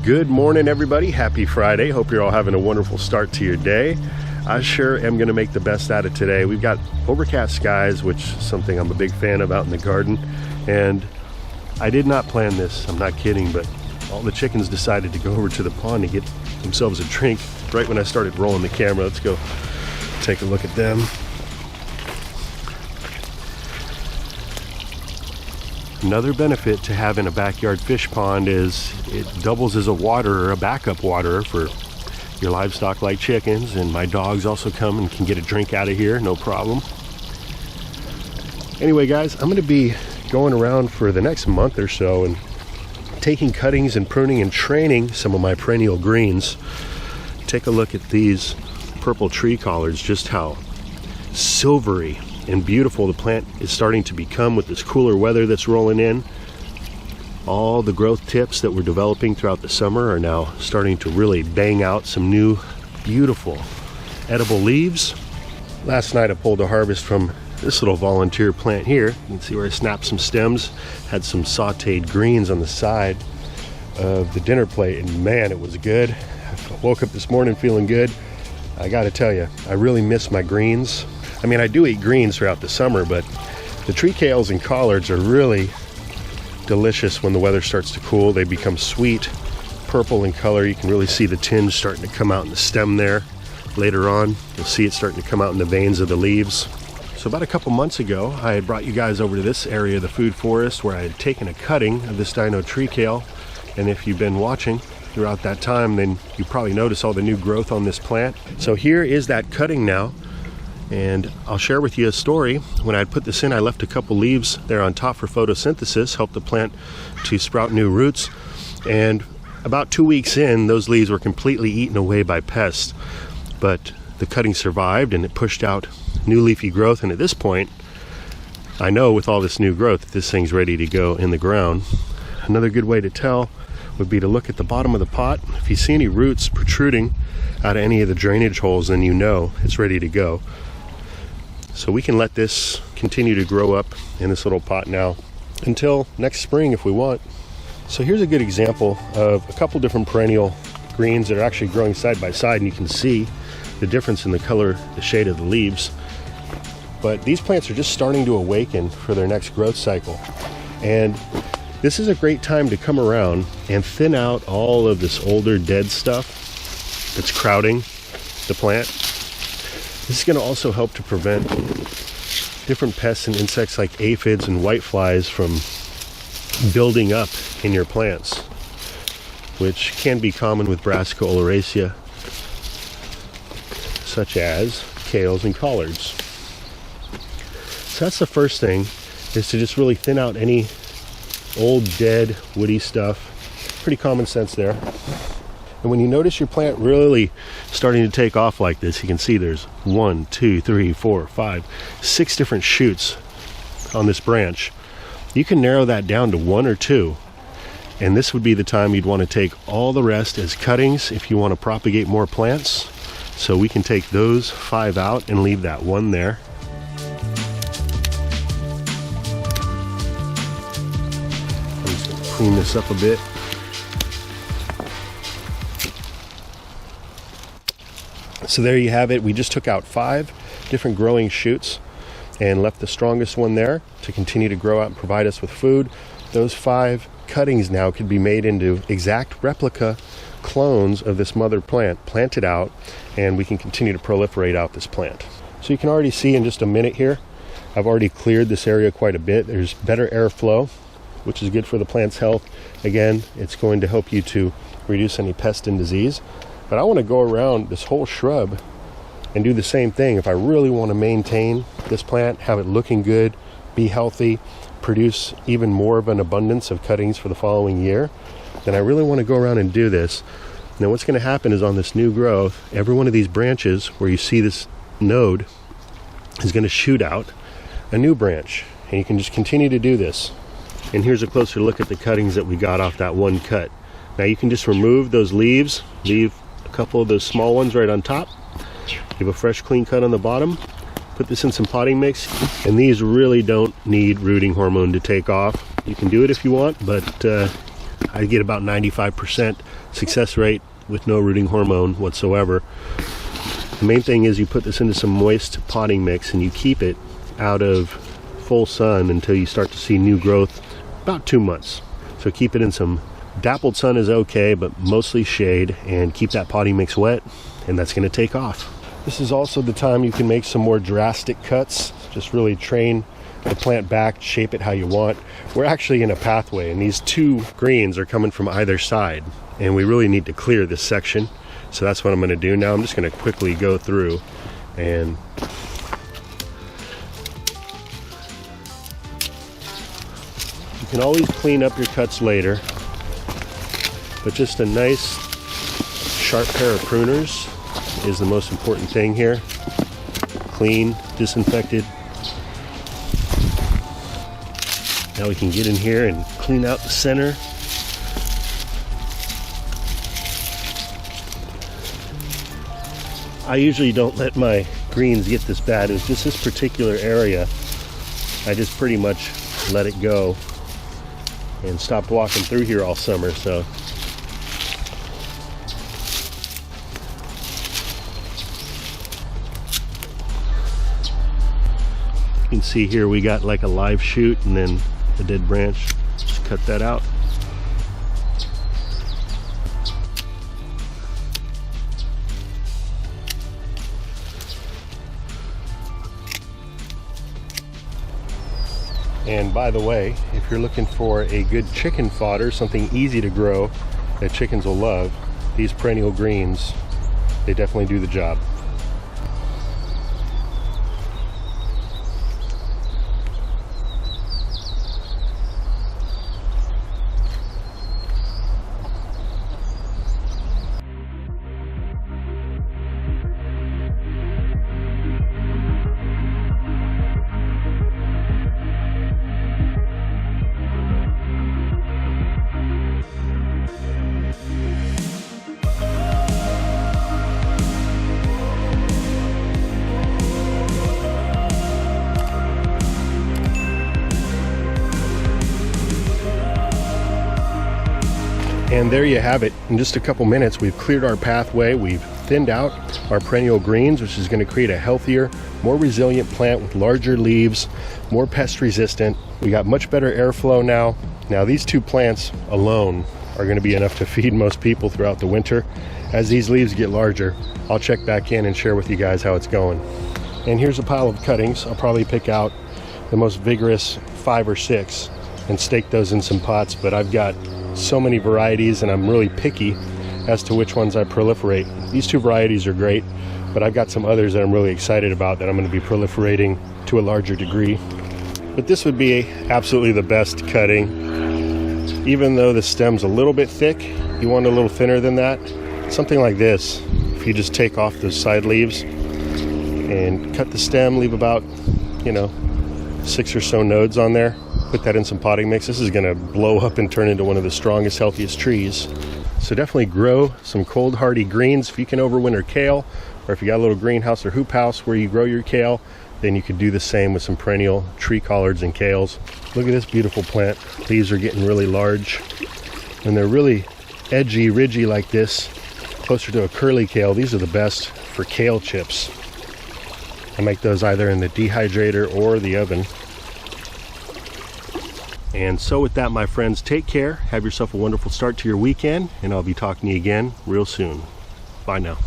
Good morning, everybody. Happy Friday. Hope you're all having a wonderful start to your day. I sure am going to make the best out of today. We've got overcast skies, which is something I'm a big fan of out in the garden. And I did not plan this. I'm not kidding, but all the chickens decided to go over to the pond to get themselves a drink right when I started rolling the camera. Let's go take a look at them. Another benefit to having a backyard fish pond is it doubles as a waterer, a backup waterer for your livestock like chickens, and my dogs also come and can get a drink out of here, no problem. Anyway guys, I'm going to be going around for the next month or so and taking cuttings and pruning and training some of my perennial greens. Take a look at these purple tree collards, just how silvery and beautiful the plant is starting to become with this cooler weather that's rolling in. All the growth tips that we're developing throughout the summer are now starting to really bang out some new beautiful edible leaves. Last night I pulled a harvest from this little volunteer plant here. You can see where I snapped some stems, had some sauteed greens on the side of the dinner plate, and man, it was good. I woke up this morning feeling good. I gotta tell you, I really miss my greens. I mean, I do eat greens throughout the summer, but the tree kales and collards are really delicious when the weather starts to cool. They become sweet, purple in color. You can really see the tinge starting to come out in the stem there. Later on, you'll see it starting to come out in the veins of the leaves. So about a couple months ago, I had brought you guys over to this area of the food forest where I had taken a cutting of this dino tree kale. And if you've been watching throughout that time, then you probably notice all the new growth on this plant. So here is that cutting now. And I'll share with you a story. When I put this in, I left a couple leaves there on top for photosynthesis, helped the plant to sprout new roots. And about 2 weeks in, those leaves were completely eaten away by pests. But the cutting survived and it pushed out new leafy growth. And at this point, I know with all this new growth, that this thing's ready to go in the ground. Another good way to tell would be to look at the bottom of the pot. If you see any roots protruding out of any of the drainage holes, then you know it's ready to go. So we can let this continue to grow up in this little pot now until next spring if we want. So here's a good example of a couple different perennial greens that are actually growing side by side, and you can see the difference in the color, the shade of the leaves. But these plants are just starting to awaken for their next growth cycle. And this is a great time to come around and thin out all of this older dead stuff that's crowding the plant. This is going to also help to prevent different pests and insects like aphids and whiteflies from building up in your plants, which can be common with Brassica oleracea, such as kales and collards. So that's the first thing, is to just really thin out any old, dead, woody stuff. Pretty common sense there. And when you notice your plant really starting to take off like this, you can see there's 1, 2, 3, 4, 5, 6 different shoots on this branch. You can narrow that down to 1 or 2. And this would be the time you'd want to take all the rest as cuttings if you want to propagate more plants. So we can take those 5 out and leave that 1 there. I'm just going to clean this up a bit. So there you have it. We just took out 5 different growing shoots and left the strongest one there to continue to grow out and provide us with food. Those 5 cuttings now could be made into exact replica clones of this mother plant, planted out, and we can continue to proliferate out this plant. So you can already see in just a minute here, I've already cleared this area quite a bit. There's better airflow, which is good for the plant's health. Again, it's going to help you to reduce any pest and disease. But I want to go around this whole shrub and do the same thing. If I really want to maintain this plant, have it looking good, be healthy, produce even more of an abundance of cuttings for the following year, then I really want to go around and do this. Now what's going to happen is on this new growth, every one of these branches where you see this node is going to shoot out a new branch. And you can just continue to do this. And here's a closer look at the cuttings that we got off that one cut. Now you can just remove those leaves, leave a couple of those small ones right on top, give a fresh clean cut on the bottom, put this in some potting mix, and these really don't need rooting hormone to take off. You can do it if you want, but I get about 95% success rate with no rooting hormone whatsoever. The main thing is you put this into some moist potting mix and you keep it out of full sun until you start to see new growth, about 2 months. So keep it in some dappled sun is okay, but mostly shade, and keep that potting mix wet, and that's going to take off. This is also the time you can make some more drastic cuts, just really train the plant back, shape it how you want. We're actually in a pathway, and these two greens are coming from either side, and we really need to clear this section. So that's what I'm going to do now. I'm just going to quickly go through and you can always clean up your cuts later, but just a nice sharp pair of pruners is the most important thing here. Clean, disinfected. Now we can get in here and clean out the center. I usually don't let my greens get this bad. It's just this particular area. I just pretty much let it go and stopped walking through here all summer. So you can see here we got like a live shoot and then a dead branch. Just cut that out. And by the way, if you're looking for a good chicken fodder, something easy to grow that chickens will love, these perennial greens, they definitely do the job. And there you have it. In just a couple minutes, we've cleared our pathway. We've thinned out our perennial greens, which is going to create a healthier, more resilient plant with larger leaves, more pest resistant. We got much better airflow now. Now these two plants alone are going to be enough to feed most people throughout the winter. As these leaves get larger, I'll check back in and share with you guys how it's going. And here's a pile of cuttings. I'll probably pick out the most vigorous 5 or 6 and stake those in some pots, but I've got so many varieties and I'm really picky as to which ones I proliferate. These two varieties are great, but I've got some others that I'm really excited about that I'm going to be proliferating to a larger degree. But this would be absolutely the best cutting. Even though the stem's a little bit thick, you want a little thinner than that. Something like this, if you just take off those side leaves and cut the stem, leave about 6 or so nodes on there. Put that in some potting mix. This is going to blow up and turn into one of the strongest, healthiest trees. So definitely grow some cold hardy greens. If you can overwinter kale, or if you got a little greenhouse or hoop house where you grow your kale, then you could do the same with some perennial tree collards and kales. Look at this beautiful plant. Leaves are getting really large. When they're really edgy, ridgy like this, closer to a curly kale, these are the best for kale chips. I make those either in the dehydrator or the oven. And so with that, my friends, take care. Have yourself a wonderful start to your weekend, and I'll be talking to you again real soon. Bye now.